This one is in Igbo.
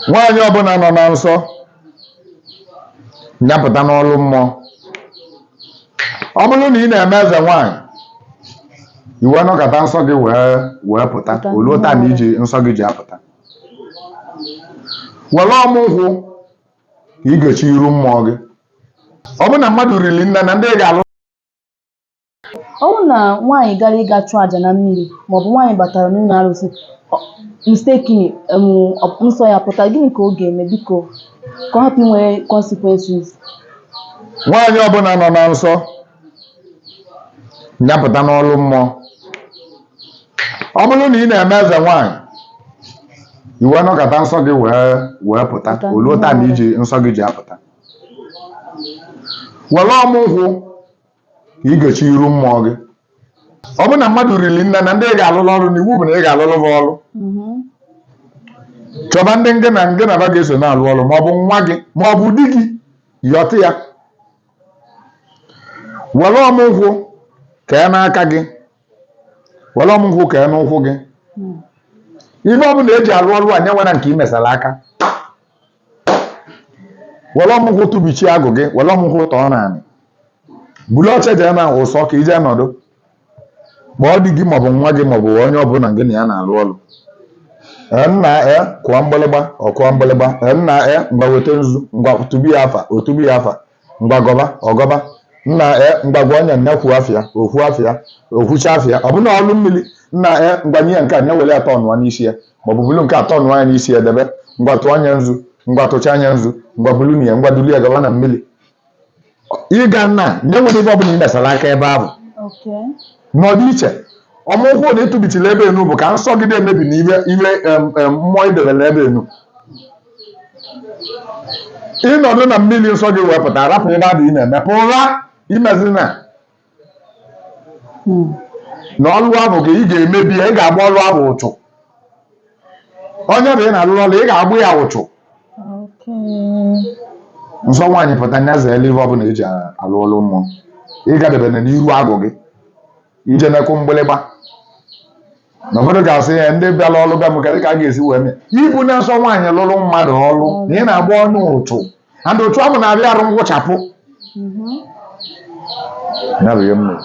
nwaanyị ọbụla nọ na nsọ nyapụta n'ọlụ mmụọ. Ọ bụrụ na ị na-eme eze nwaanyị iwe nọkọta nsọ gị wee pụta, oluo taa na iji nsọ gị ji apụta, were ọmụ nkwụ ka ị ga-echi iru mmụọ gị. Ọ bụ na mmadụ riri nne na ndị ga-alụ. Ọ bụ na nwaanyị gara ịga chụọ àjà na mmiri maọbụ nwaanyị batara n'ụlọ arụsị mistakenly nsọ ya pụta, gịnị ka ọ ga-eme biko ka ọ hapụ inwe consequences? Nwaanyị ọbụla nọ na nsọ nyapụta n'ọlụ mmụọ. Ọ bụrụ na ị na-eme eze nwaanyị iwe nọkọta nsọ gị wee pụta, oluo taa na iji nsọ gị ji apụta, were ọmụ nkwụ ka ị ga-echi iru mmụọ gị. Ọ bụ na mmadụ riri nne na ndị ga-alụrụ ọrụ na iwu bụ na ị ga-alụrụ ha ọrụ. Chọba ndị ngị na ba ga-eso na-alụ ọrụ, maọbụ nwa gị maọbụ di gị, yọtụ ya, were ọmụ nkwụ kee n'aka gị, were ọmụ nkwụ kee n'ụkwụ gị. Ibe ọ bụla eji alụ ọrụ a nyenwe na nke ị mesara aka, were ọmụ nkwụ tụbichie agụ gị, were ọmụ nkwụ tọọ n'anị, bulu oche jee na ụsọ ka ije nọdụ, kpọọ di gị maọbụ nwa gị maọbụ onye ọbụla gị na ya na-alụ ọrụ. Nna kụọ mgbịlịgba, ọkụọ mgbịlịgba. Nna ngwa weta nzu, ngwa tubi ya afa, otubi ya afa, ngwa gọba ọgọba. Nna ngwa gwa onye nne kwuo afịa, okwu afịa, okwucha afịa. Ọ bụna ọlụ mmiri, nna ngwa nye nke a nye were atọ ọnụwa n'isi ya maọbụ bulu nke atọ ọnụwa ya n'isi ya debe, ngwa tụọ anya nzu, ngwa tụcha anya nzu, ngwa bulu na ya, ngwa duli ya gaba na mmiri. Ịga nna nye nwere ebe ọ bụla ị mesara aka ebe ahụ n'ọdị iche. Ọmụ nkwụ na ịtụbichila ebe enu bụ ka nsọ gị na-emebi n'ibe mmụọ idebere ebe enu. Ịnọdụ na mmiri nsọ gị wepụta, arapụ ebe adị ị na-emepe ụra imezi na ọlụ ahụ ka ị ga-emebi ya. Ị ga-agba ọlụ ahụ ụchụ. Onye bụ ị na-alụ ọlụ ị ga-agbụ ya ụchụ. Nsọ nwaanyị pụta nya zeele ibe ọbụla eji alụ ọlụ mmụọ. Ị gadebere n'iru agụ gị ije nekwu mgbịlịgba. Na ụfọdụ ga-asị ya ndị bịala ọlụ ga mụkarị ka a ga-esi wee mee. Ibu na nsọ nwaanyị lụrụ mmadụ ọlụ na ị na-agba ọnụ ụchụ, and ụchụ ahụ na-abịa arụ ngwụchapụ. Ya bụ ihe m mere.